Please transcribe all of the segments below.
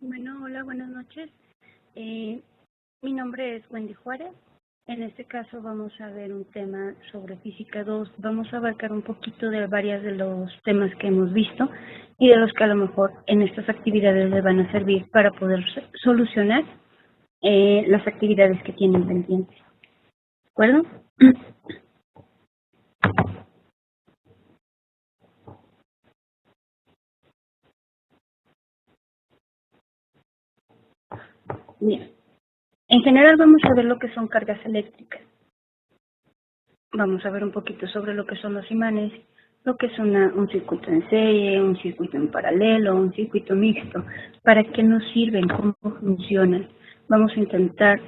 Bueno, hola, buenas noches. Mi nombre es Wendy Juárez. En este caso vamos a ver un tema sobre física 2. Vamos a abarcar un poquito de varios de los temas que hemos visto y de los que a lo mejor en estas actividades les van a servir para poder solucionar las actividades que tienen pendientes. ¿De acuerdo? Bien. En general vamos a ver lo que son cargas eléctricas. Vamos a ver un poquito sobre lo que son los imanes, lo que es un circuito en serie, un circuito en paralelo, un circuito mixto, para qué nos sirven, cómo funcionan. Vamos a intentar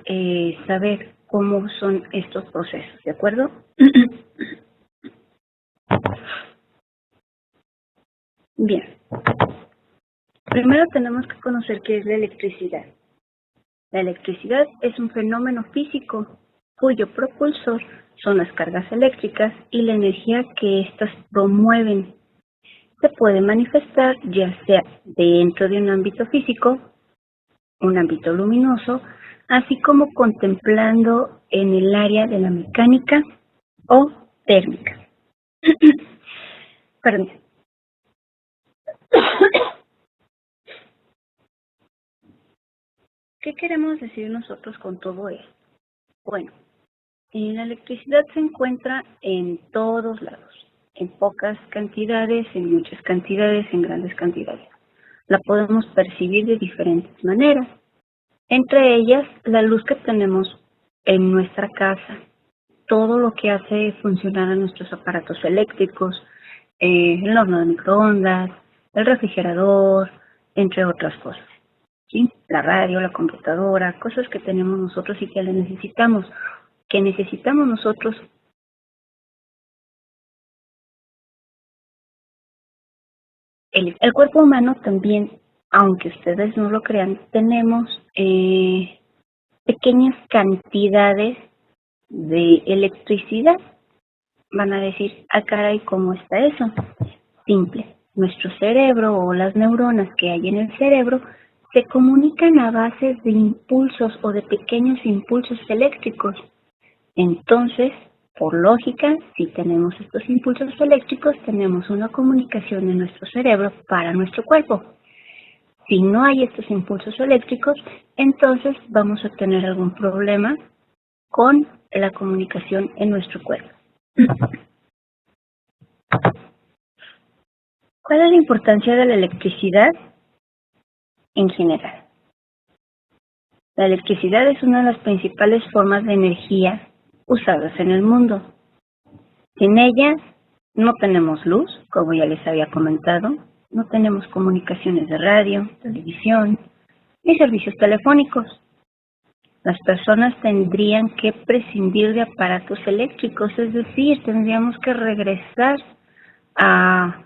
saber cómo son estos procesos, ¿de acuerdo? Bien. Primero tenemos que conocer qué es la electricidad. La electricidad es un fenómeno físico cuyo propulsor son las cargas eléctricas y la energía que éstas promueven. Se puede manifestar ya sea dentro de un ámbito físico, un ámbito luminoso, así como contemplando en el área de la mecánica o térmica. Perdón. ¿Qué queremos decir nosotros con todo esto? Bueno, la electricidad se encuentra en todos lados, en pocas cantidades, en muchas cantidades, en grandes cantidades. La podemos percibir de diferentes maneras. Entre ellas, la luz que tenemos en nuestra casa, todo lo que hace funcionar a nuestros aparatos eléctricos, el horno de microondas, el refrigerador, entre otras cosas. ¿Sí? La radio, la computadora, cosas que tenemos nosotros y que le necesitamos, nosotros. El cuerpo humano también, aunque ustedes no lo crean, tenemos pequeñas cantidades de electricidad. Van a decir, ah, caray, ¿cómo está eso? Simple. Nuestro cerebro o las neuronas que hay en el cerebro se comunican a base de impulsos o de pequeños impulsos eléctricos. Entonces, por lógica, si tenemos estos impulsos eléctricos, tenemos una comunicación en nuestro cerebro para nuestro cuerpo. Si no hay estos impulsos eléctricos, entonces vamos a tener algún problema con la comunicación en nuestro cuerpo. ¿Cuál es la importancia de la electricidad en general? La electricidad es una de las principales formas de energía usadas en el mundo. Sin ella no tenemos luz, como ya les había comentado, no tenemos comunicaciones de radio, televisión, ni servicios telefónicos. Las personas tendrían que prescindir de aparatos eléctricos, es decir, tendríamos que regresar a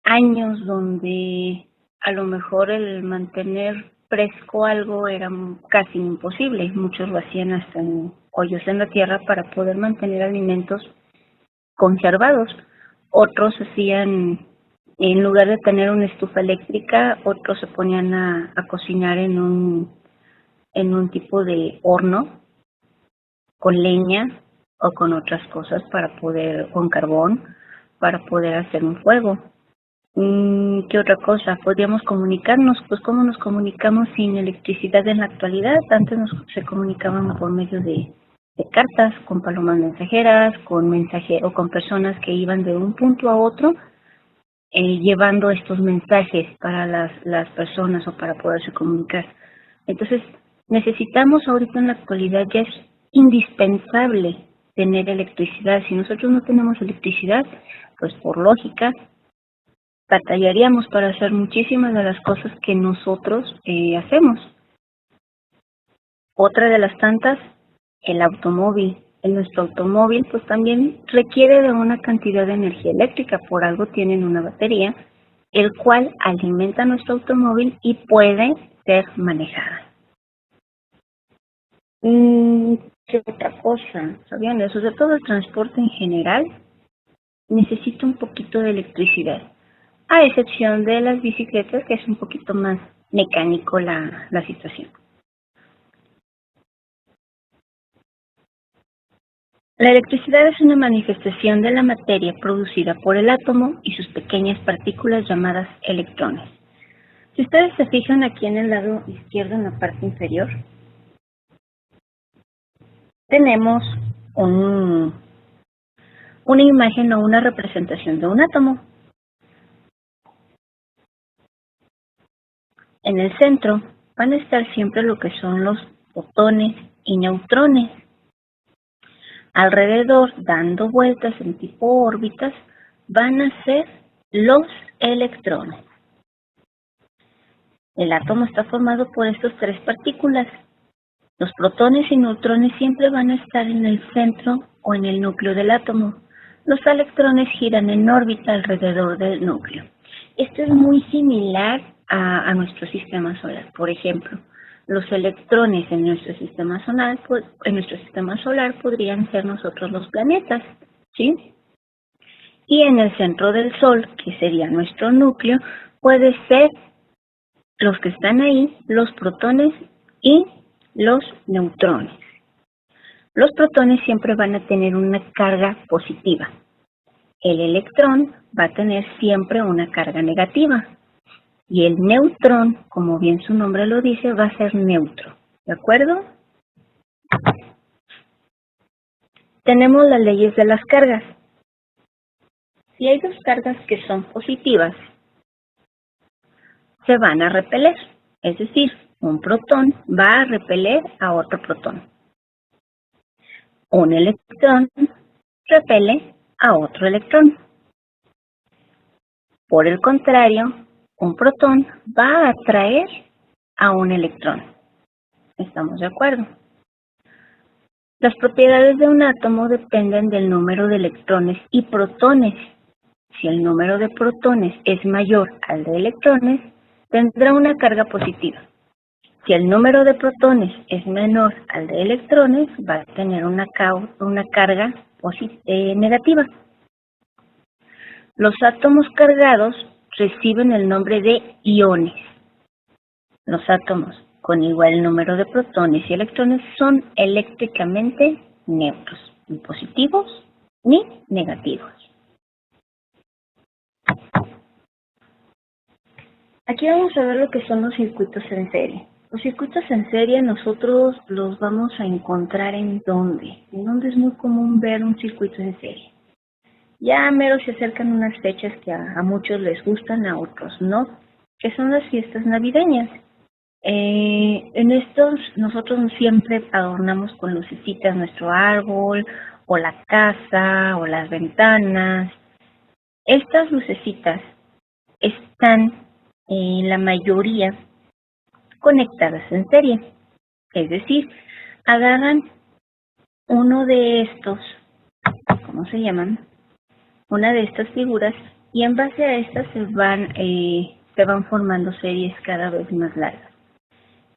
años donde a lo mejor el mantener fresco algo era casi imposible. Muchos lo hacían hasta en hoyos en la tierra para poder mantener alimentos conservados. Otros hacían, en lugar de tener una estufa eléctrica, otros se ponían a cocinar en un tipo de horno con leña o con otras cosas con carbón, para poder hacer un fuego. ¿Qué otra cosa? ¿Podríamos comunicarnos? Pues ¿cómo nos comunicamos sin electricidad en la actualidad? Antes se comunicaban por medio de cartas, con palomas mensajeras, o con personas que iban de un punto a otro llevando estos mensajes para las personas o para poderse comunicar. Entonces, necesitamos ahorita en la actualidad, ya es indispensable tener electricidad. Si nosotros no tenemos electricidad, pues por lógica, batallaríamos para hacer muchísimas de las cosas que nosotros hacemos. Otra de las tantas, el automóvil. En nuestro automóvil pues también requiere de una cantidad de energía eléctrica, por algo tienen una batería, el cual alimenta nuestro automóvil y puede ser manejada. ¿Qué otra cosa? ¿Sabían eso? De todo el transporte en general necesita un poquito de electricidad, a excepción de las bicicletas, que es un poquito más mecánico la situación. La electricidad es una manifestación de la materia producida por el átomo y sus pequeñas partículas llamadas electrones. Si ustedes se fijan aquí en el lado izquierdo, en la parte inferior, tenemos una imagen o una representación de un átomo. En el centro van a estar siempre lo que son los protones y neutrones. Alrededor, dando vueltas en tipo órbitas, van a ser los electrones. El átomo está formado por estas tres partículas. Los protones y neutrones siempre van a estar en el centro o en el núcleo del átomo. Los electrones giran en órbita alrededor del núcleo. Esto es muy similar a nuestro sistema solar. Por ejemplo, los electrones en nuestro sistema solar podrían ser nosotros los planetas, ¿sí? Y en el centro del Sol, que sería nuestro núcleo, puede ser los que están ahí, los protones y los neutrones. Los protones siempre van a tener una carga positiva. El electrón va a tener siempre una carga negativa. Y el neutrón, como bien su nombre lo dice, va a ser neutro. ¿De acuerdo? Tenemos las leyes de las cargas. Si hay dos cargas que son positivas, se van a repeler. Es decir, un protón va a repeler a otro protón. Un electrón repele a otro electrón. Por el contrario, un protón va a atraer a un electrón. ¿Estamos de acuerdo? Las propiedades de un átomo dependen del número de electrones y protones. Si el número de protones es mayor al de electrones, tendrá una carga positiva. Si el número de protones es menor al de electrones, va a tener una carga negativa. Los átomos cargados reciben el nombre de iones. Los átomos con igual número de protones y electrones son eléctricamente neutros, ni positivos ni negativos. Aquí vamos a ver lo que son los circuitos en serie. Los circuitos en serie nosotros los vamos a encontrar ¿en dónde? ¿En dónde es muy común ver un circuito en serie? Ya mero se acercan unas fechas que a muchos les gustan, a otros no, que son las fiestas navideñas. En estos nosotros siempre adornamos con lucecitas nuestro árbol, o la casa, o las ventanas. Estas lucecitas están en la mayoría conectadas en serie. Es decir, agarran uno de estos, ¿cómo se llaman? Una de estas figuras, y en base a estas se van formando series cada vez más largas.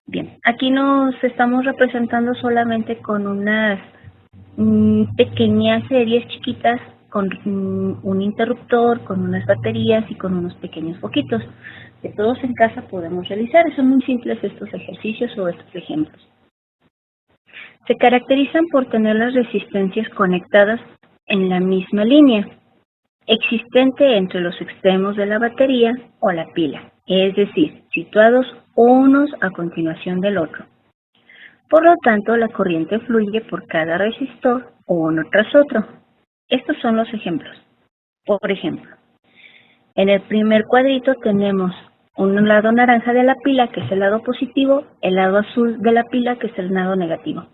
Bien, aquí nos estamos representando solamente con unas pequeñas series chiquitas, con un interruptor, con unas baterías y con unos pequeños foquitos que todos en casa podemos realizar. Son muy simples estos ejercicios o estos ejemplos. Se caracterizan por tener las resistencias conectadas en la misma línea existente entre los extremos de la batería o la pila, es decir, situados unos a continuación del otro. Por lo tanto, la corriente fluye por cada resistor uno tras otro. Estos son los ejemplos. Por ejemplo, en el primer cuadrito tenemos un lado naranja de la pila, que es el lado positivo, el lado azul de la pila, que es el lado negativo.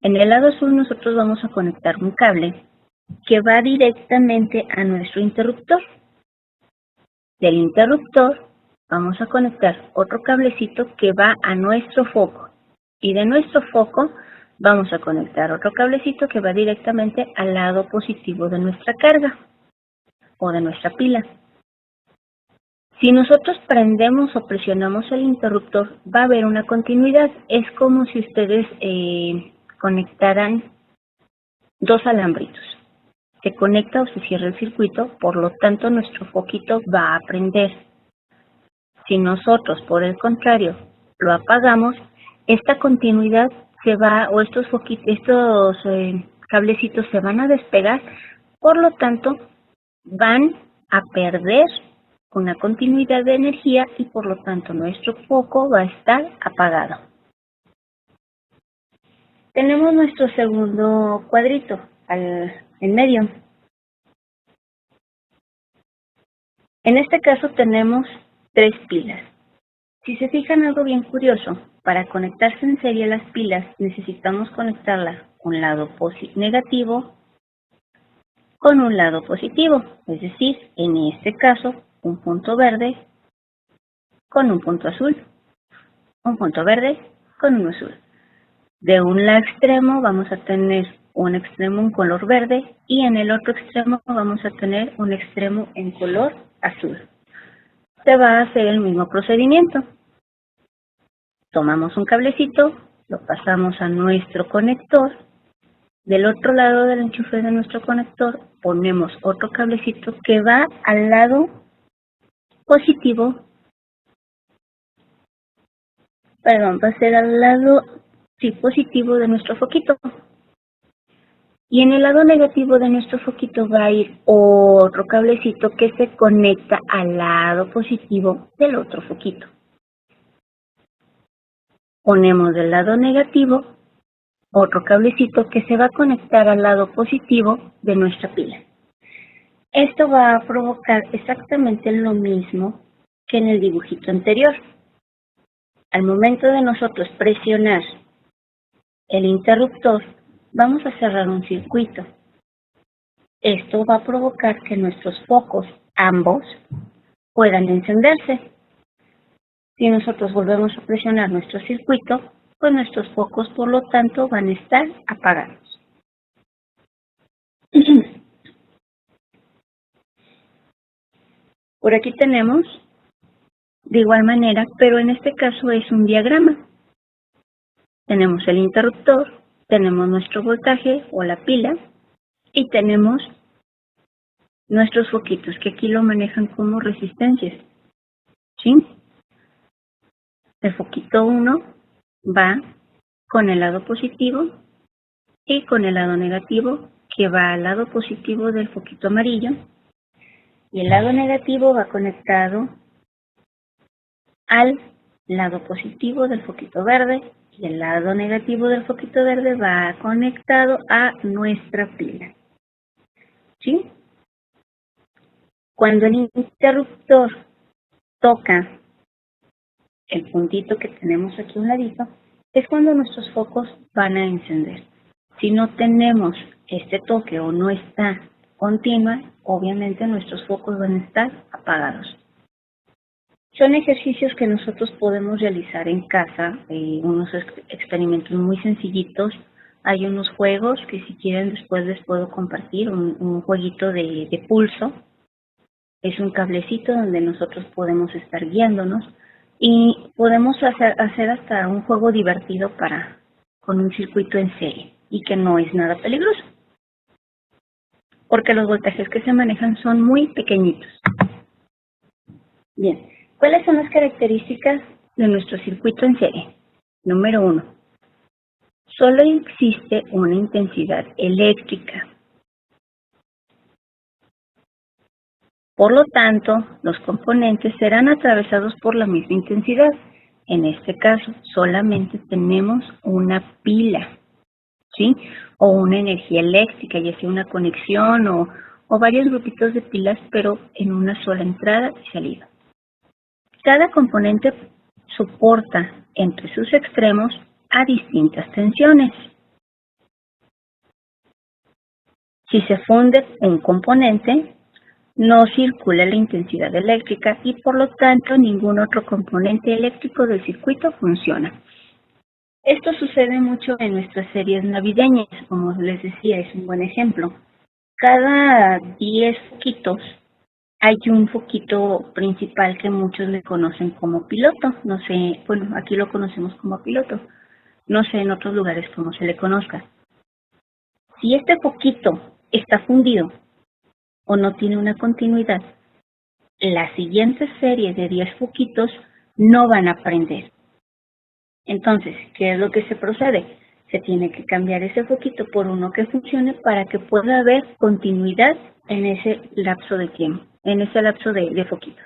En el lado azul nosotros vamos a conectar un cable que va directamente a nuestro interruptor. Del interruptor vamos a conectar otro cablecito que va a nuestro foco. Y de nuestro foco vamos a conectar otro cablecito que va directamente al lado positivo de nuestra carga o de nuestra pila. Si nosotros prendemos o presionamos el interruptor, va a haber una continuidad. Es como si ustedes conectaran dos alambritos. Se conecta o se cierra el circuito, por lo tanto nuestro foquito va a prender. Si nosotros, por el contrario, lo apagamos, esta continuidad se va, o estos cablecitos se van a despegar, por lo tanto, van a perder una continuidad de energía y por lo tanto nuestro foco va a estar apagado. Tenemos nuestro segundo cuadrito en medio. En este caso tenemos 3 pilas. Si se fijan, algo bien curioso, para conectarse en serie a las pilas necesitamos conectarla un lado negativo con un lado positivo, es decir, en este caso un punto verde con un punto azul, un punto verde con uno azul. De un lado extremo vamos a tener un extremo en color verde y en el otro extremo vamos a tener un extremo en color azul. Se va a hacer el mismo procedimiento. Tomamos un cablecito, lo pasamos a nuestro conector. Del otro lado del enchufe de nuestro conector ponemos otro cablecito que va al lado positivo. Perdón, va a ser al lado positivo de nuestro foquito. Y en el lado negativo de nuestro foquito va a ir otro cablecito que se conecta al lado positivo del otro foquito. Ponemos del lado negativo otro cablecito que se va a conectar al lado positivo de nuestra pila. Esto va a provocar exactamente lo mismo que en el dibujito anterior. Al momento de nosotros presionar el interruptor, vamos a cerrar un circuito. Esto va a provocar que nuestros focos, ambos, puedan encenderse. Si nosotros volvemos a presionar nuestro circuito, pues nuestros focos, por lo tanto, van a estar apagados. Por aquí tenemos, de igual manera, pero en este caso es un diagrama. Tenemos el interruptor, tenemos nuestro voltaje o la pila y tenemos nuestros foquitos, que aquí lo manejan como resistencias. ¿Sí? El foquito 1 va con el lado positivo y con el lado negativo, que va al lado positivo del foquito amarillo, y el lado negativo va conectado al lado positivo del foquito verde, y el lado negativo del foquito verde va conectado a nuestra pila. ¿Sí? Cuando el interruptor toca el puntito que tenemos aquí a un ladito, es cuando nuestros focos van a encender. Si no tenemos este toque o no está continua, obviamente nuestros focos van a estar apagados. Son ejercicios que nosotros podemos realizar en casa, unos experimentos muy sencillitos. Hay unos juegos que si quieren después les puedo compartir, un jueguito de pulso. Es un cablecito donde nosotros podemos estar guiándonos y podemos hacer hasta un juego divertido con un circuito en serie y que no es nada peligroso, porque los voltajes que se manejan son muy pequeñitos. Bien, ¿cuáles son las características de nuestro circuito en serie? Número 1. Solo existe una intensidad eléctrica. Por lo tanto, los componentes serán atravesados por la misma intensidad. En este caso, solamente tenemos una pila, ¿sí? O una energía eléctrica, ya sea una conexión o varios grupitos de pilas, pero en una sola entrada y salida. Cada componente soporta entre sus extremos a distintas tensiones. Si se funde un componente, no circula la intensidad eléctrica y por lo tanto ningún otro componente eléctrico del circuito funciona. Esto sucede mucho en nuestras series navideñas, como les decía, es un buen ejemplo. Cada 10 foquitos hay un foquito principal que muchos le conocen como piloto. No sé, bueno, aquí lo conocemos como piloto. No sé en otros lugares cómo se le conozca. Si este foquito está fundido o no tiene una continuidad, la siguiente serie de 10 foquitos no van a prender. Entonces, ¿qué es lo que se procede? Se tiene que cambiar ese foquito por uno que funcione para que pueda haber continuidad en ese lapso de tiempo, en ese lapso de foquitos.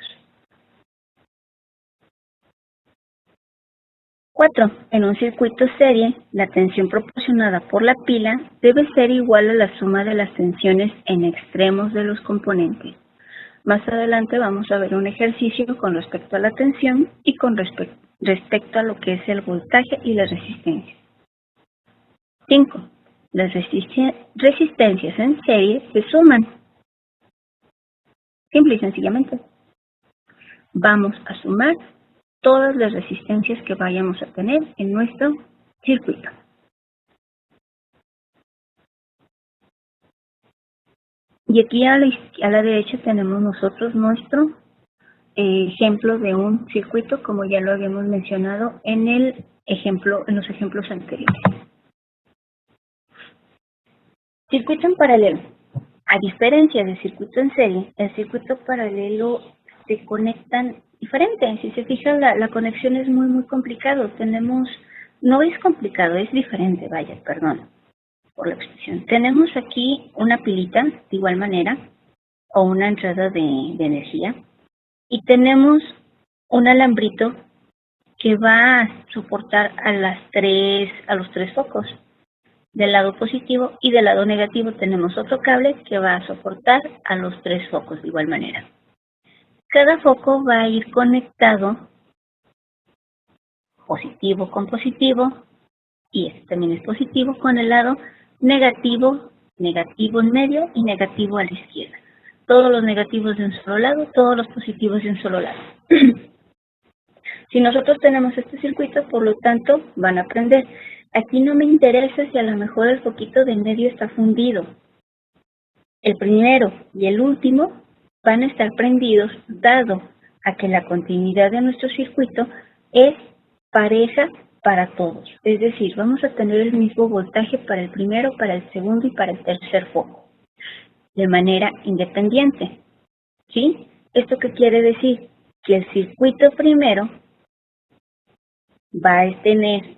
4. En un circuito serie, la tensión proporcionada por la pila debe ser igual a la suma de las tensiones en extremos de los componentes. Más adelante vamos a ver un ejercicio con respecto a la tensión y con respecto a lo que es el voltaje y la resistencia. 5. Las resistencias en serie se suman. Simple y sencillamente. Vamos a sumar todas las resistencias que vayamos a tener en nuestro circuito. Y aquí a la derecha tenemos nosotros nuestro ejemplo de un circuito, como ya lo habíamos mencionado en los ejemplos anteriores. Circuito en paralelo. A diferencia del circuito en serie, el circuito paralelo se conectan diferente. Si se fijan, la conexión es muy complicado. No es complicado, es diferente, vaya, perdón por la expresión. Tenemos aquí una pilita, de igual manera, o una entrada de energía, y tenemos un alambrito que va a soportar a los tres focos. Del lado positivo y del lado negativo tenemos otro cable que va a soportar a los tres focos de igual manera. Cada foco va a ir conectado positivo con positivo, y este también es positivo, con el lado negativo, negativo en medio y negativo a la izquierda. Todos los negativos de un solo lado, todos los positivos de un solo lado. Si nosotros tenemos este circuito, por lo tanto, van a prender. Aquí no me interesa si a lo mejor el foquito de en medio está fundido. El primero y el último van a estar prendidos, dado a que la continuidad de nuestro circuito es pareja para todos. Es decir, vamos a tener el mismo voltaje para el primero, para el segundo y para el tercer foco, de manera independiente. ¿Sí? ¿Esto qué quiere decir? Que el circuito primero va a tener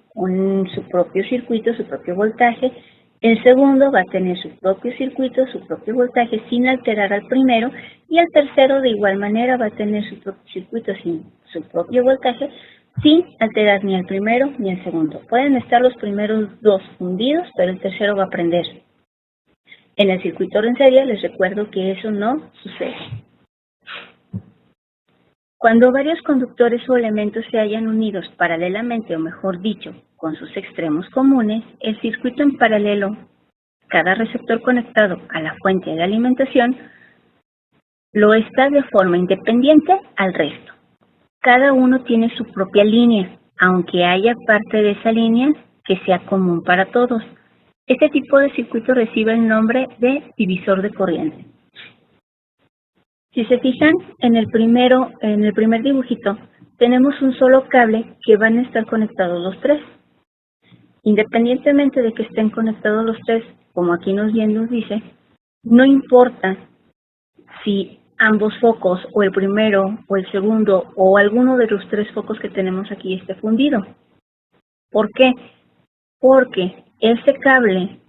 su propio circuito, su propio voltaje. El segundo va a tener su propio circuito, su propio voltaje, sin alterar al primero. Y el tercero, de igual manera, va a tener su propio circuito, sin su propio voltaje, sin alterar ni al primero ni al segundo. Pueden estar los primeros dos fundidos, pero el tercero va a prender. En el circuito en serie les recuerdo que eso no sucede. Cuando varios conductores o elementos se hayan unidos paralelamente, o mejor dicho, con sus extremos comunes, el circuito en paralelo, cada receptor conectado a la fuente de alimentación, lo está de forma independiente al resto. Cada uno tiene su propia línea, aunque haya parte de esa línea que sea común para todos. Este tipo de circuito recibe el nombre de divisor de corriente. Si se fijan, en el primer dibujito, tenemos un solo cable que van a estar conectados los tres. Independientemente de que estén conectados los tres, como aquí nos dice, no importa si ambos focos, o el primero, o el segundo, o alguno de los tres focos que tenemos aquí esté fundido. ¿Por qué? Porque ese cable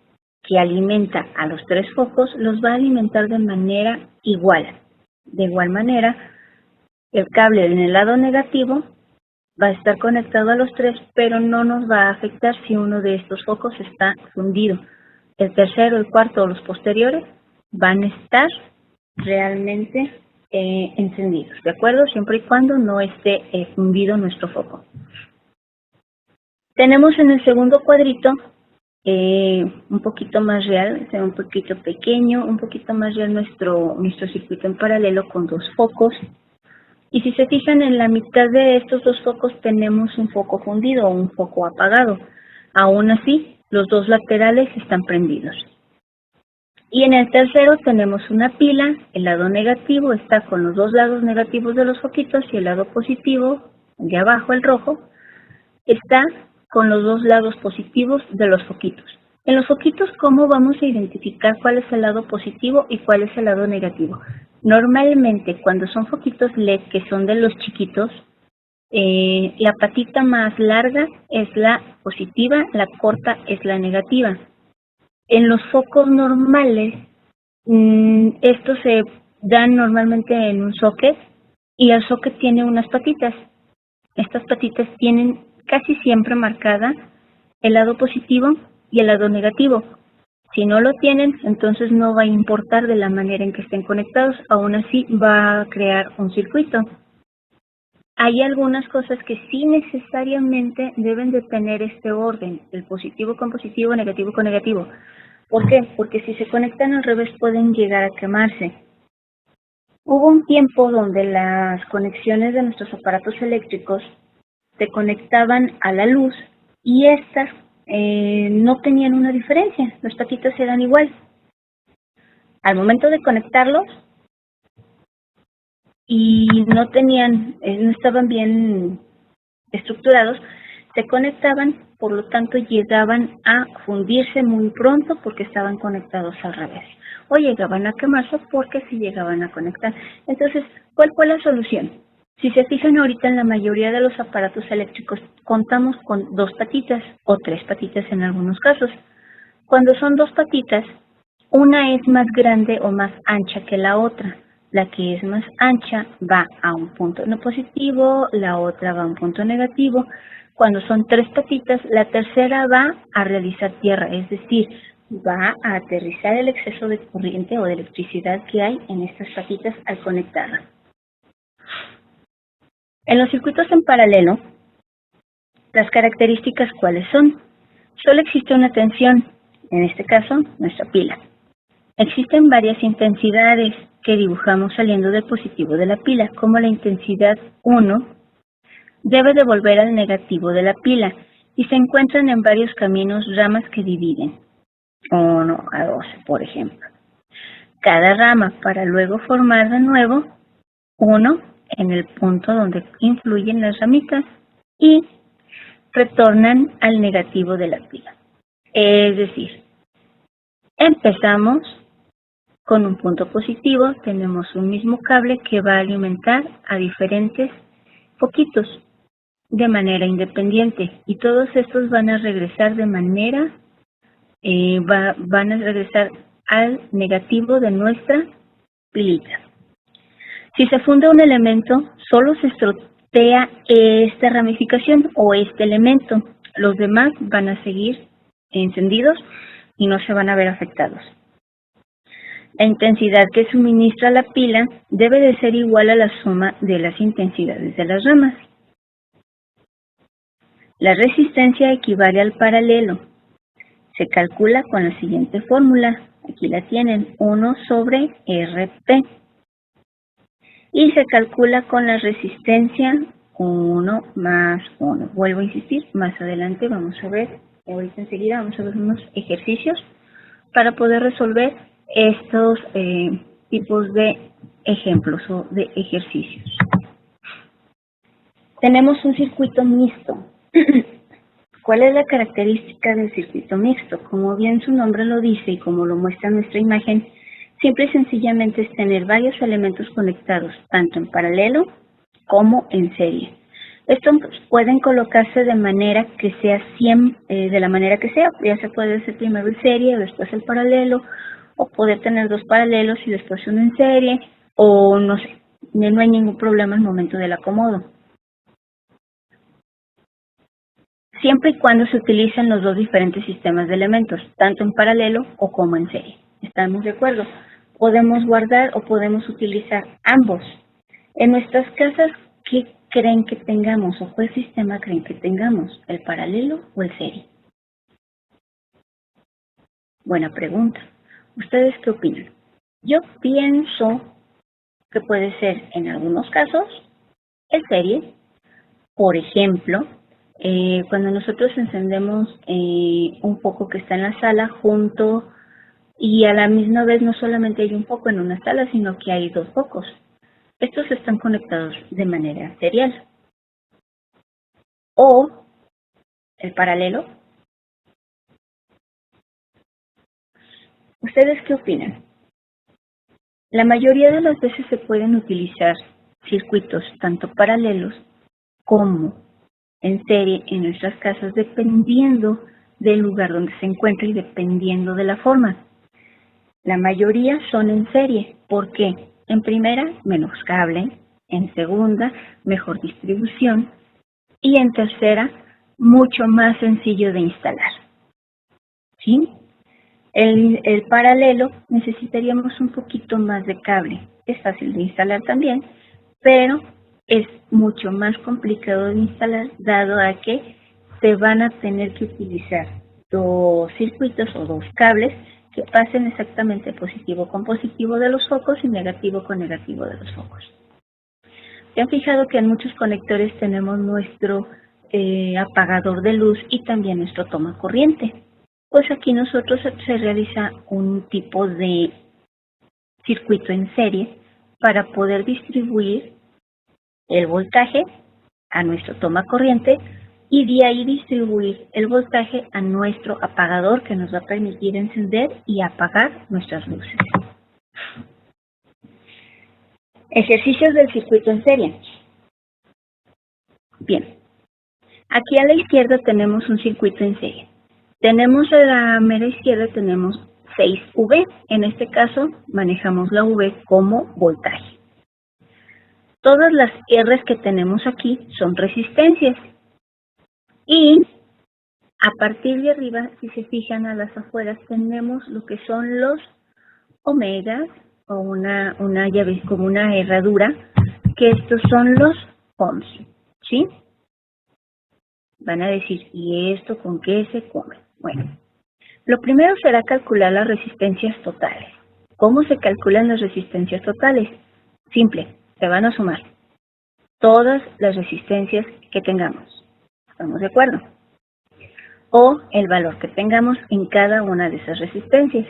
que alimenta a los tres focos los va a alimentar de manera igual. De igual manera, el cable en el lado negativo va a estar conectado a los tres, pero no nos va a afectar si uno de estos focos está fundido. El tercero, el cuarto o los posteriores van a estar realmente encendidos, ¿de acuerdo? Siempre y cuando no esté fundido nuestro foco. Tenemos en el segundo cuadrito un poquito más real, un poquito pequeño, un poquito más real nuestro circuito en paralelo con dos focos. Y si se fijan, en la mitad de estos dos focos tenemos un foco fundido o un foco apagado. Aún así, los dos laterales están prendidos. Y en el tercero tenemos una pila, el lado negativo está con los dos lados negativos de los foquitos y el lado positivo, de abajo el rojo, está con los dos lados positivos de los foquitos. En los foquitos, ¿cómo vamos a identificar cuál es el lado positivo y cuál es el lado negativo? Normalmente, cuando son foquitos LED, que son de los chiquitos, la patita más larga es la positiva, la corta es la negativa. En los focos normales, estos se dan normalmente en un socket y el socket tiene unas patitas. Estas patitas tienen casi siempre marcada el lado positivo y el lado negativo. Si no lo tienen, entonces no va a importar de la manera en que estén conectados, aún así va a crear un circuito. Hay algunas cosas que sí necesariamente deben de tener este orden, el positivo con positivo, negativo con negativo. ¿Por qué? Porque si se conectan al revés pueden llegar a quemarse. Hubo un tiempo donde las conexiones de nuestros aparatos eléctricos se conectaban a la luz y estas no tenían una diferencia, las patitas eran igual. Al momento de conectarlos y no tenían, no estaban bien estructurados, se conectaban, por lo tanto llegaban a fundirse muy pronto porque estaban conectados al revés, o llegaban a quemarse porque se llegaban a conectar. Entonces, ¿cuál fue la solución? Si se fijan ahorita en la mayoría de los aparatos eléctricos contamos con 2 patitas o 3 patitas en algunos casos. Cuando son 2 patitas, una es más grande o más ancha que la otra. La que es más ancha va a un punto no positivo, la otra va a un punto negativo. Cuando son 3 patitas, la tercera va a realizar tierra, es decir, va a aterrizar el exceso de corriente o de electricidad que hay en estas patitas al conectarlas. En los circuitos en paralelo, las características ¿cuáles son? Solo existe una tensión, en este caso, nuestra pila. Existen varias intensidades que dibujamos saliendo del positivo de la pila, como la intensidad 1 debe devolver al negativo de la pila y se encuentran en varios caminos ramas que dividen, 1 a 12, por ejemplo. Cada rama para luego formar de nuevo 1 en el punto donde influyen las ramitas y retornan al negativo de la pila. Es decir, empezamos con un punto positivo, tenemos un mismo cable que va a alimentar a diferentes foquitos de manera independiente y todos estos van a regresar de manera, van a regresar al negativo de nuestra pilita. Si se funde un elemento, solo se estropea esta ramificación o este elemento. Los demás van a seguir encendidos y no se van a ver afectados. La intensidad que suministra la pila debe de ser igual a la suma de las intensidades de las ramas. La resistencia equivale al paralelo. Se calcula con la siguiente fórmula. Aquí la tienen, 1 sobre RP. Y se calcula con la resistencia 1 más 1. Vuelvo a insistir, más adelante vamos a ver, ahorita enseguida vamos a ver unos ejercicios para poder resolver estos tipos de ejemplos o de ejercicios. Tenemos un circuito mixto. ¿Cuál es la característica del circuito mixto? Como bien su nombre lo dice y como lo muestra nuestra imagen, simple y sencillamente es tener varios elementos conectados, tanto en paralelo como en serie. Estos pueden colocarse de manera que sea de la manera que sea, ya se puede hacer primero en serie, después el paralelo, o poder tener 2 paralelos y después uno en serie, o no sé, no hay ningún problema al momento del acomodo. Siempre y cuando se utilicen los 2 diferentes sistemas de elementos, tanto en paralelo o como en serie. ¿Estamos de acuerdo? Podemos guardar o podemos utilizar ambos. En nuestras casas, ¿qué creen que tengamos o cuál sistema creen que tengamos? ¿El paralelo o el serie? Buena pregunta. ¿Ustedes qué opinan? Yo pienso que puede ser en algunos casos el serie. Por ejemplo, cuando nosotros encendemos un foco que está en la sala junto y a la misma vez no solamente hay un foco en una sala, sino que hay 2 focos. Estos están conectados de manera serial. O el paralelo. ¿Ustedes qué opinan? La mayoría de las veces se pueden utilizar circuitos tanto paralelos como en serie en nuestras casas, dependiendo del lugar donde se encuentra y dependiendo de la forma. La mayoría son en serie. ¿Por qué? En primera, menos cable. En segunda, mejor distribución. Y en tercera, mucho más sencillo de instalar. ¿Sí? El paralelo necesitaríamos un poquito más de cable. Es fácil de instalar también, pero es mucho más complicado de instalar, dado a que se van a tener que utilizar dos circuitos o dos cables que pasen exactamente positivo con positivo de los focos y negativo con negativo de los focos. ¿Se han fijado que en muchos conectores tenemos nuestro apagador de luz y también nuestro toma corriente? Pues aquí nosotros se realiza un tipo de circuito en serie para poder distribuir el voltaje a nuestro toma corriente y de ahí distribuir el voltaje a nuestro apagador que nos va a permitir encender y apagar nuestras luces. Ejercicios del circuito en serie. Bien, aquí a la izquierda tenemos un circuito en serie. Tenemos a la mera izquierda tenemos 6V. En este caso manejamos la V como voltaje. Todas las R's que tenemos aquí son resistencias. Y a partir de arriba, si se fijan a las afueras, tenemos lo que son los omegas o una llave como una herradura, que estos son los ohms, ¿sí? Van a decir, ¿y esto con qué se come? Bueno, lo primero será calcular las resistencias totales. ¿Cómo se calculan las resistencias totales? Simple, se van a sumar todas las resistencias que tengamos. ¿Estamos de acuerdo? O el valor que tengamos en cada una de esas resistencias.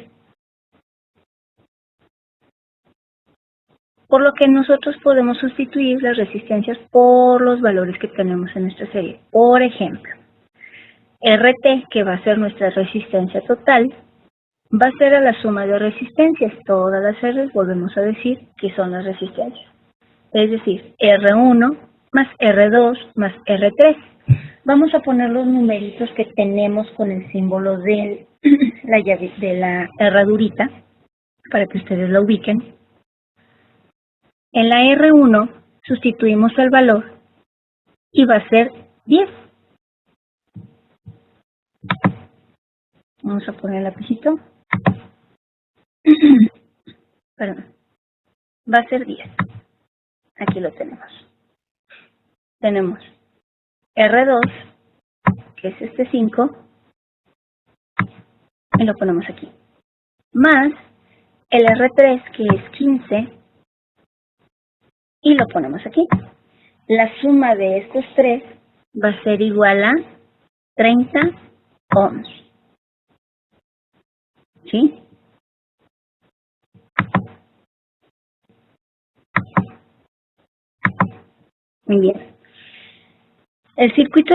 Por lo que nosotros podemos sustituir las resistencias por los valores que tenemos en nuestra serie. Por ejemplo, RT, que va a ser nuestra resistencia total, va a ser a la suma de resistencias. Todas las R volvemos a decir que son las resistencias. Es decir, R1 más R2 más R3. Vamos a poner los numeritos que tenemos con el símbolo de la llave, de la herradurita, para que ustedes la ubiquen. En la R1 sustituimos el valor y va a ser 10. Vamos a poner el lapicito. Perdón. Va a ser 10. Aquí lo tenemos. Tenemos R2, que es este 5, y lo ponemos aquí. Más el R3, que es 15, y lo ponemos aquí. La suma de estos tres va a ser igual a 30 ohms. ¿Sí? Muy bien. El circuito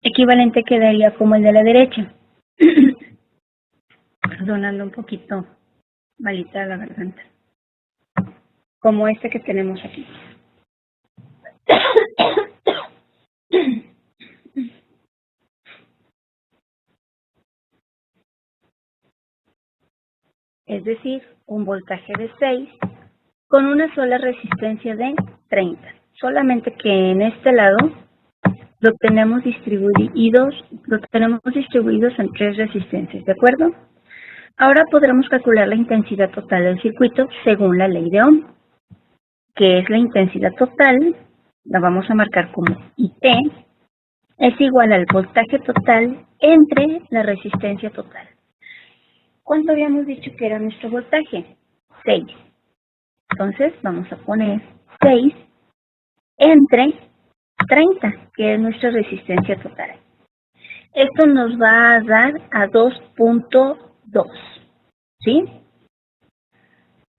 equivalente quedaría como el de la derecha. Perdonando un poquito malita la garganta. Como este que tenemos aquí. Es decir, un voltaje de 6 con una sola resistencia de 30. Solamente que en este lado lo tenemos distribuidos en 3 resistencias, ¿de acuerdo? Ahora podremos calcular la intensidad total del circuito según la ley de Ohm, que es la intensidad total, la vamos a marcar como IT, es igual al voltaje total entre la resistencia total. ¿Cuánto habíamos dicho que era nuestro voltaje? 6. Entonces vamos a poner 6 entre 30, que es nuestra resistencia total. Esto nos va a dar a 2.2, ¿sí?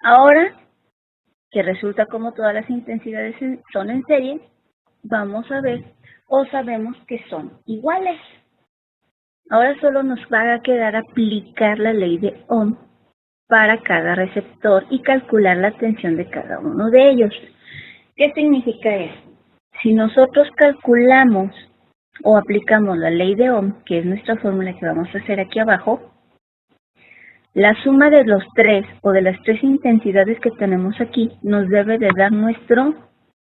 Ahora que resulta como todas las intensidades son en serie, vamos a ver o sabemos que son iguales. Ahora solo nos va a quedar aplicar la ley de Ohm para cada receptor y calcular la tensión de cada uno de ellos. ¿Qué significa esto? Si nosotros calculamos o aplicamos la ley de Ohm, que es nuestra fórmula que vamos a hacer aquí abajo, la suma de los tres o de las tres intensidades que tenemos aquí nos debe de dar nuestro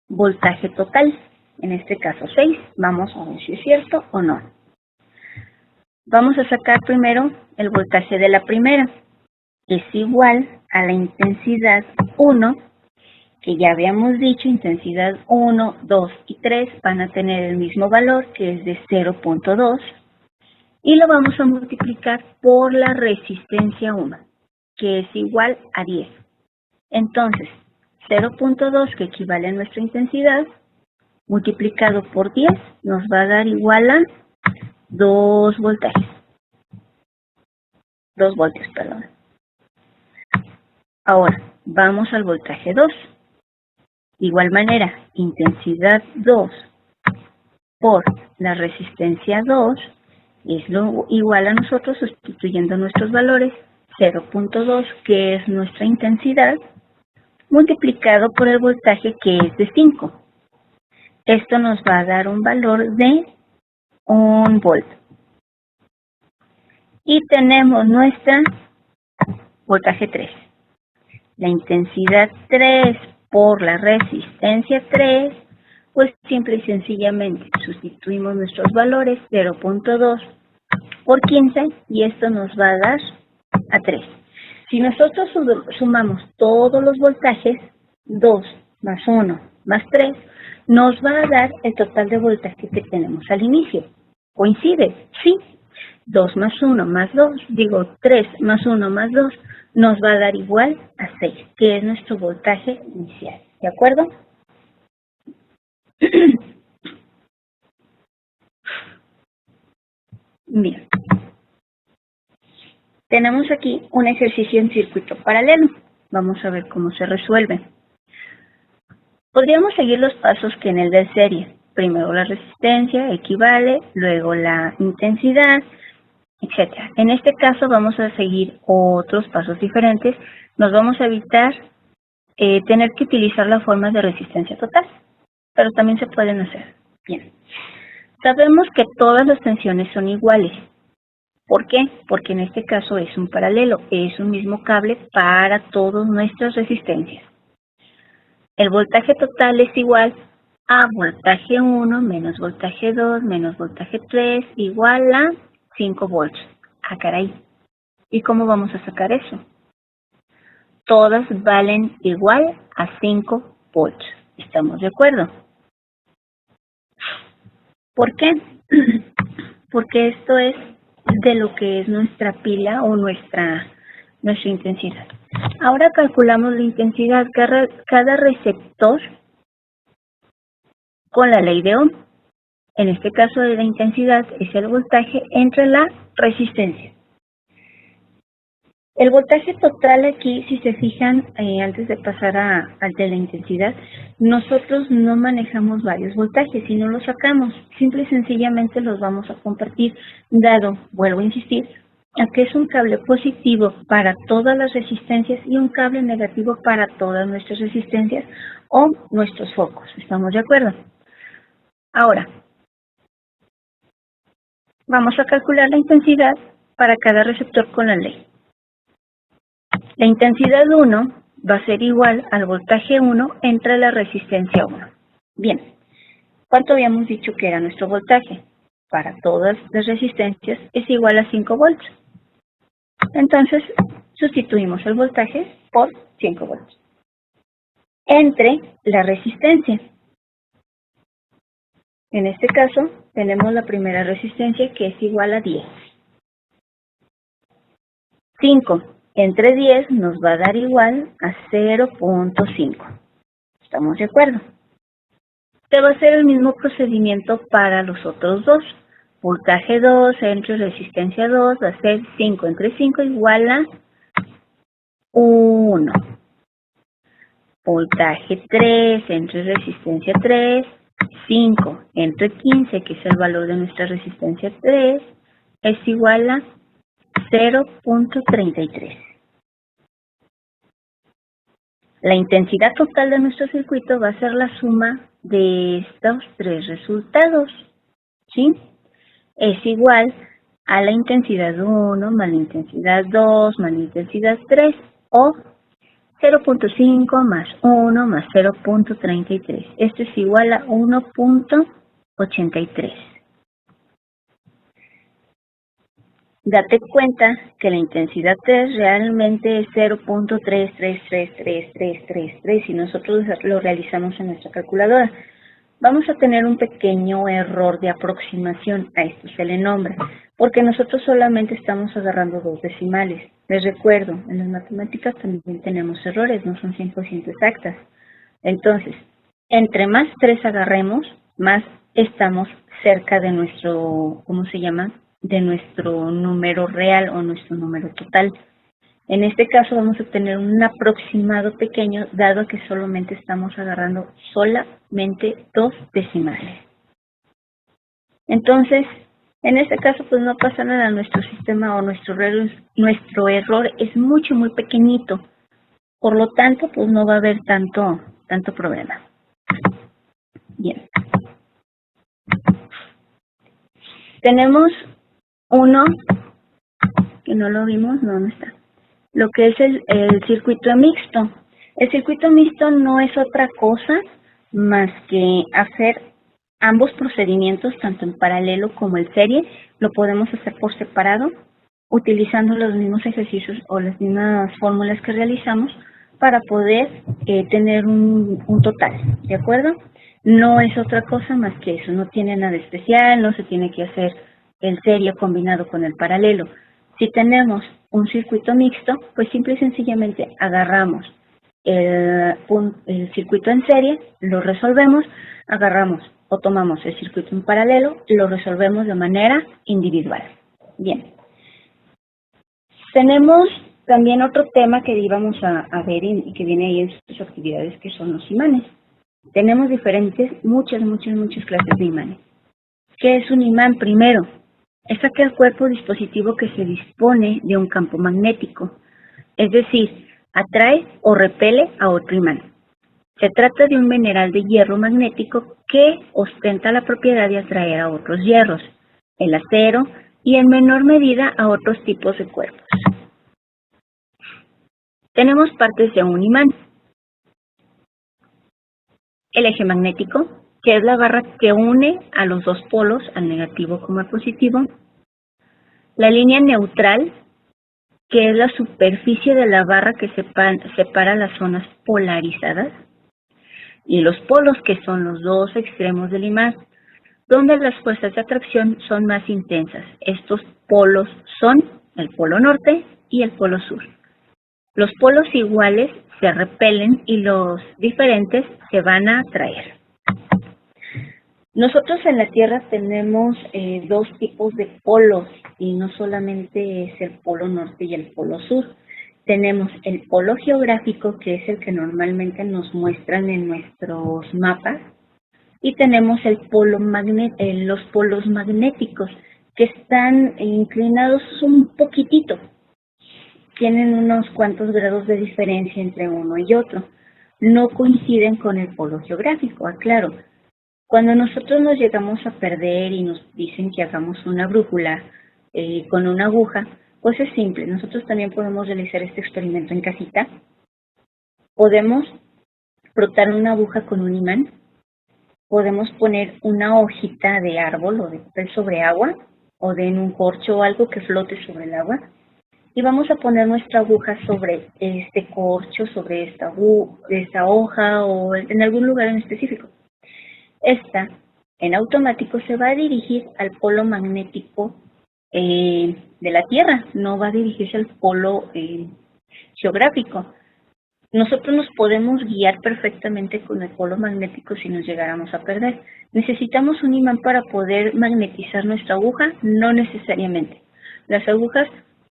voltaje total, en este caso 6. Vamos a ver si es cierto o no. Vamos a sacar primero el voltaje de la primera. Es igual a la intensidad 1, que ya habíamos dicho, intensidad 1, 2 y 3 van a tener el mismo valor, que es de 0.2, y lo vamos a multiplicar por la resistencia 1, que es igual a 10. Entonces, 0.2, que equivale a nuestra intensidad, multiplicado por 10, nos va a dar igual a 2 voltajes. 2 voltios, perdón. Ahora, vamos al voltaje 2. De igual manera, intensidad 2 por la resistencia 2 es lo igual a nosotros sustituyendo nuestros valores, 0.2, que es nuestra intensidad, multiplicado por el voltaje, que es de 5. Esto nos va a dar un valor de 1 volt. Y tenemos nuestra voltaje 3. La intensidad 3 por la resistencia 3, pues simple y sencillamente sustituimos nuestros valores, 0.2 por 15, y esto nos va a dar a 3. Si nosotros sumamos todos los voltajes, 2 más 1 más 3, nos va a dar el total de voltaje que tenemos al inicio. ¿Coincide? Sí. 2 más 1 más 2, 3 más 1 más 2, nos va a dar igual a 6, que es nuestro voltaje inicial. ¿De acuerdo? Bien. Tenemos aquí un ejercicio en circuito paralelo. Vamos a ver cómo se resuelve. Podríamos seguir los pasos que en el de serie. Primero la resistencia, equivale, luego la intensidad, etc. En este caso vamos a seguir otros pasos diferentes. Nos vamos a evitar tener que utilizar la forma de resistencia total, pero también se pueden hacer. Bien. Sabemos que todas las tensiones son iguales. ¿Por qué? Porque en este caso es un paralelo, es un mismo cable para todas nuestras resistencias. El voltaje total es igual a voltaje 1 menos voltaje 2 menos voltaje 3 igual a 5 volts. Ah, caray. ¿Y cómo vamos a sacar eso? Todas valen igual a 5 volts. ¿Estamos de acuerdo? ¿Por qué? Porque esto es de lo que es nuestra pila o nuestra intensidad. Ahora calculamos la intensidad cada receptor con la ley de Ohm. En este caso de la intensidad es el voltaje entre la resistencia. El voltaje total aquí, si se fijan, antes de pasar al de la intensidad, nosotros no manejamos varios voltajes, sino los sacamos. Simple y sencillamente los vamos a compartir, dado, vuelvo a insistir, a que es un cable positivo para todas las resistencias y un cable negativo para todas nuestras resistencias o nuestros focos. ¿Estamos de acuerdo? Ahora, vamos a calcular la intensidad para cada receptor con la ley. La intensidad 1 va a ser igual al voltaje 1 entre la resistencia 1. Bien, ¿cuánto habíamos dicho que era nuestro voltaje? Para todas las resistencias es igual a 5 volts. Entonces, sustituimos el voltaje por 5 volts. Entre la resistencia. En este caso, tenemos la primera resistencia que es igual a 10. 5 entre 10 nos va a dar igual a 0.5. ¿Estamos de acuerdo? Se va a hacer el mismo procedimiento para los otros dos. Voltaje 2 entre resistencia 2 va a ser 5 entre 5 igual a 1. Voltaje 3 entre resistencia 3, 5 entre 15, que es el valor de nuestra resistencia 3, es igual a 0.33. La intensidad total de nuestro circuito va a ser la suma de estos tres resultados, ¿sí? Es igual a la intensidad 1 más la intensidad 2 más la intensidad 3 o 0.5 más 1 más 0.33. Esto es igual a 1.83. Date cuenta que la intensidad 3 realmente es 0.333333 si nosotros lo realizamos en nuestra calculadora. Vamos a tener un pequeño error de aproximación, a esto se le nombra, porque nosotros solamente estamos agarrando dos decimales. Les recuerdo, en las matemáticas también tenemos errores, no son 100% exactas. Entonces, entre más 3 agarremos, más estamos cerca de nuestro, ¿cómo se llama?, de nuestro número real o nuestro número total. En este caso vamos a tener un aproximado pequeño, dado que solamente estamos agarrando solamente dos decimales. Entonces, en este caso pues no pasa nada, nuestro sistema o nuestro error es muy pequeñito. Por lo tanto, pues no va a haber tanto problema. Bien. Tenemos uno, que no lo vimos, no está. Lo que es el circuito mixto. El circuito mixto no es otra cosa más que hacer ambos procedimientos, tanto en paralelo como en serie. Lo podemos hacer por separado, utilizando los mismos ejercicios o las mismas fórmulas que realizamos para poder tener un total, ¿de acuerdo? No es otra cosa más que eso, no tiene nada especial, no se tiene que hacer el serie combinado con el paralelo. Si tenemos un circuito mixto, pues simple y sencillamente agarramos el circuito en serie, lo resolvemos, agarramos o tomamos el circuito en paralelo y lo resolvemos de manera individual. Bien. Tenemos también otro tema que íbamos a ver y que viene ahí en sus actividades, que son los imanes. Tenemos muchas clases de imanes. ¿Qué es un imán? Primero, es aquel cuerpo dispositivo que se dispone de un campo magnético, es decir, atrae o repele a otro imán. Se trata de un mineral de hierro magnético que ostenta la propiedad de atraer a otros hierros, el acero y en menor medida a otros tipos de cuerpos. Tenemos partes de un imán. El eje magnético, que es la barra que une a los dos polos, al negativo como al positivo. La línea neutral, que es la superficie de la barra que separa las zonas polarizadas. Y los polos, que son los dos extremos del imán, donde las fuerzas de atracción son más intensas. Estos polos son el polo norte y el polo sur. Los polos iguales se repelen y los diferentes se van a atraer. Nosotros en la Tierra tenemos dos tipos de polos y no solamente es el polo norte y el polo sur. Tenemos el polo geográfico, que es el que normalmente nos muestran en nuestros mapas, y tenemos los polos magnéticos, que están inclinados un poquitito. Tienen unos cuantos grados de diferencia entre uno y otro. No coinciden con el polo geográfico, aclaro. Cuando nosotros nos llegamos a perder y nos dicen que hagamos una brújula con una aguja, pues es simple. Nosotros también podemos realizar este experimento en casita. Podemos frotar una aguja con un imán. Podemos poner una hojita de árbol o de papel sobre agua o en un corcho o algo que flote sobre el agua. Y vamos a poner nuestra aguja sobre este corcho, sobre esta hoja o en algún lugar en específico. Esta, en automático, se va a dirigir al polo magnético de la Tierra, no va a dirigirse al polo geográfico. Nosotros nos podemos guiar perfectamente con el polo magnético si nos llegáramos a perder. ¿Necesitamos un imán para poder magnetizar nuestra aguja? No necesariamente. Las agujas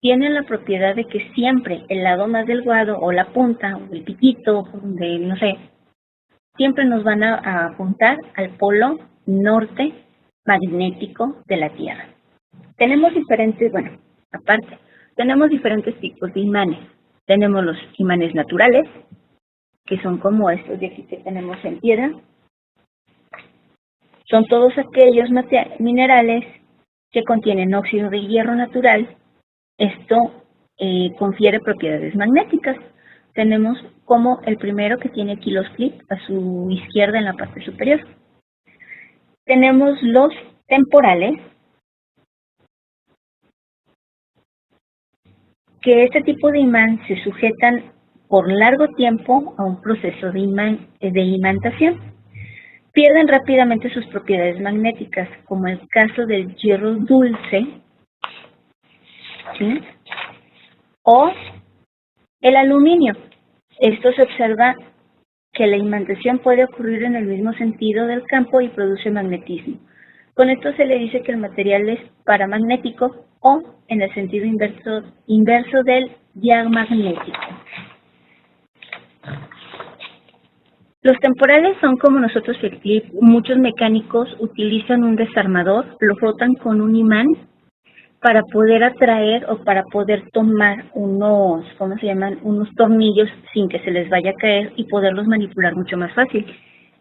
tienen la propiedad de que siempre el lado más delgado o la punta o el piquito, no sé, siempre nos van a apuntar al polo norte magnético de la Tierra. Tenemos diferentes tipos de imanes. Tenemos los imanes naturales, que son como estos de aquí que tenemos en piedra, son todos aquellos minerales que contienen óxido de hierro natural. Esto confiere propiedades magnéticas. Tenemos como el primero que tiene aquí los clips a su izquierda en la parte superior. Tenemos los temporales, que este tipo de imán se sujetan por largo tiempo a un proceso de imantación. Pierden rápidamente sus propiedades magnéticas, como el caso del hierro dulce, ¿sí?, o el aluminio. Esto se observa que la imantación puede ocurrir en el mismo sentido del campo y produce magnetismo. Con esto se le dice que el material es paramagnético o en el sentido inverso del diamagnético. Los temporales son como nosotros el clip. Muchos mecánicos utilizan un desarmador, lo frotan con un imán para poder atraer o para poder tomar unos, ¿cómo se llaman?, unos tornillos sin que se les vaya a caer y poderlos manipular mucho más fácil.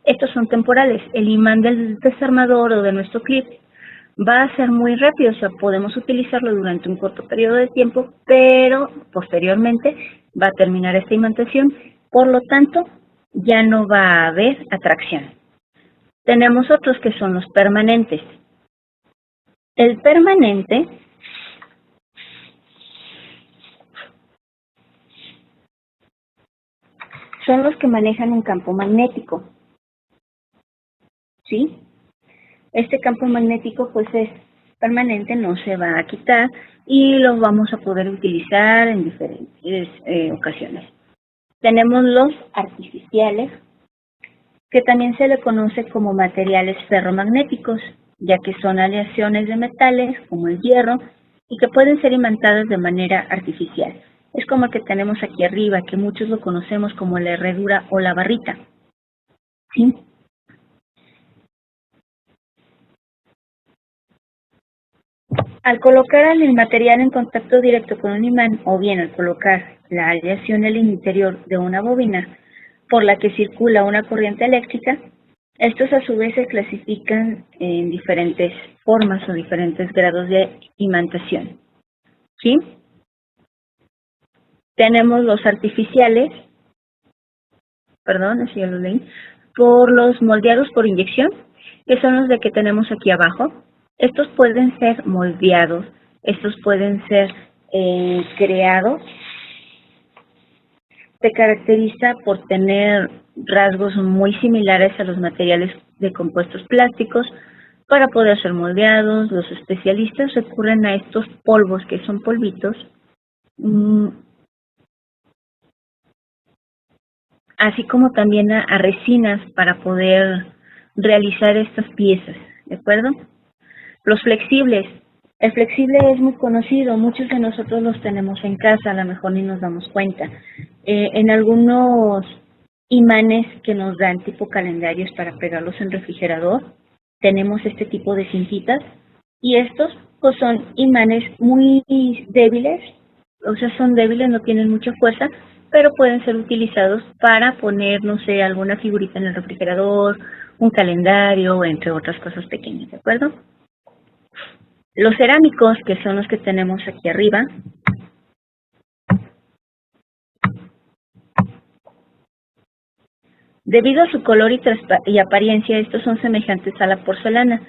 Estos son temporales. El imán del desarmador o de nuestro clip va a ser muy rápido, o sea, podemos utilizarlo durante un corto periodo de tiempo, pero posteriormente va a terminar esta imantación, por lo tanto, ya no va a haber atracción. Tenemos otros que son los permanentes. El permanente son los que manejan un campo magnético, ¿sí? Este campo magnético pues es permanente, no se va a quitar y lo vamos a poder utilizar en diferentes ocasiones. Tenemos los artificiales, que también se le conoce como materiales ferromagnéticos, ya que son aleaciones de metales como el hierro y que pueden ser imantadas de manera artificial. Es como el que tenemos aquí arriba, que muchos lo conocemos como la herradura o la barrita, ¿sí? Al colocar el material en contacto directo con un imán o bien al colocar la aleación en el interior de una bobina por la que circula una corriente eléctrica, estos a su vez se clasifican en diferentes formas o diferentes grados de imantación, ¿sí? Tenemos los artificiales, perdón, así ya lo leí, por los moldeados por inyección, que son los de que tenemos aquí abajo. Estos pueden ser moldeados, estos pueden ser creados. Se caracteriza por tener rasgos muy similares a los materiales de compuestos plásticos. Para poder ser moldeados, los especialistas recurren a estos polvos, que son polvitos, así como también a resinas para poder realizar estas piezas, ¿de acuerdo? Los flexibles. El flexible es muy conocido, muchos de nosotros los tenemos en casa, a lo mejor ni nos damos cuenta. En algunos imanes que nos dan tipo calendarios para pegarlos en refrigerador, tenemos este tipo de cintitas y estos pues son imanes muy débiles, o sea, son débiles, no tienen mucha fuerza, pero pueden ser utilizados para poner, no sé, alguna figurita en el refrigerador, un calendario, entre otras cosas pequeñas, ¿de acuerdo? Los cerámicos, que son los que tenemos aquí arriba, debido a su color y apariencia, estos son semejantes a la porcelana,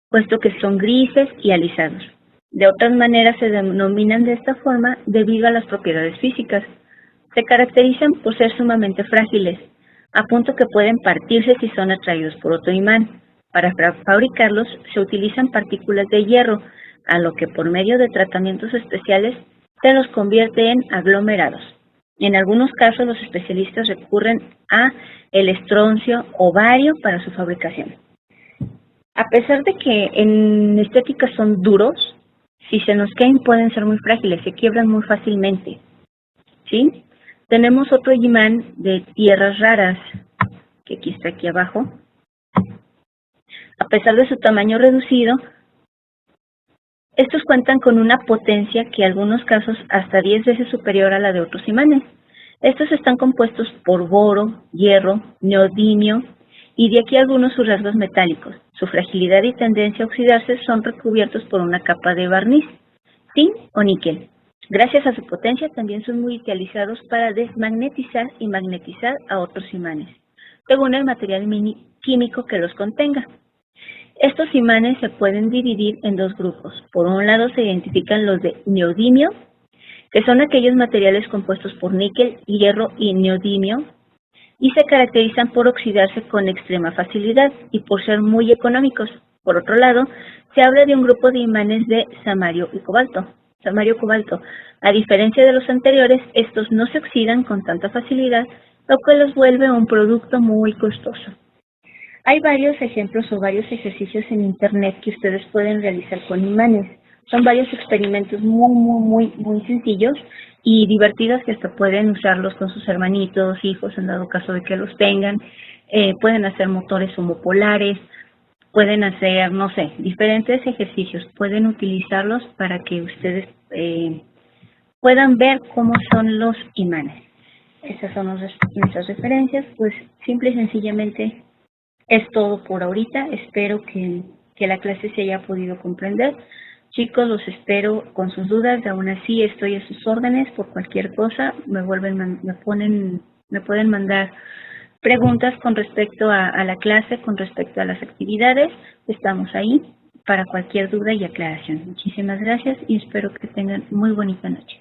puesto que son grises y alisados. De otras maneras se denominan de esta forma debido a las propiedades físicas. Se caracterizan por ser sumamente frágiles, a punto que pueden partirse si son atraídos por otro imán. Para fabricarlos se utilizan partículas de hierro, a lo que por medio de tratamientos especiales se los convierte en aglomerados. En algunos casos los especialistas recurren a el estroncio o bario para su fabricación. A pesar de que en estética son duros, si se nos caen pueden ser muy frágiles, se quiebran muy fácilmente, ¿sí? Tenemos otro imán de tierras raras, que aquí está aquí abajo. A pesar de su tamaño reducido, estos cuentan con una potencia que en algunos casos hasta 10 veces superior a la de otros imanes. Estos están compuestos por boro, hierro, neodimio y de aquí algunos sus rasgos metálicos. Su fragilidad y tendencia a oxidarse son recubiertos por una capa de barniz, zinc o níquel. Gracias a su potencia también son muy utilizados para desmagnetizar y magnetizar a otros imanes, según el material químico que los contenga. Estos imanes se pueden dividir en dos grupos. Por un lado se identifican los de neodimio, que son aquellos materiales compuestos por níquel, hierro y neodimio, y se caracterizan por oxidarse con extrema facilidad y por ser muy económicos. Por otro lado, se habla de un grupo de imanes de samario y cobalto. Samario-cobalto. A diferencia de los anteriores, estos no se oxidan con tanta facilidad, lo que los vuelve un producto muy costoso. Hay varios ejemplos o varios ejercicios en internet que ustedes pueden realizar con imanes. Son varios experimentos muy sencillos y divertidos que hasta pueden usarlos con sus hermanitos, hijos, en dado caso de que los tengan. Pueden hacer motores homopolares, pueden hacer, no sé, diferentes ejercicios. Pueden utilizarlos para que ustedes puedan ver cómo son los imanes. Esas son nuestras referencias, pues simple y sencillamente es todo por ahorita. Espero que la clase se haya podido comprender. Chicos, los espero con sus dudas. Aún así, estoy a sus órdenes por cualquier cosa. Me pueden mandar preguntas con respecto a la clase, con respecto a las actividades. Estamos ahí para cualquier duda y aclaración. Muchísimas gracias y espero que tengan muy bonita noche.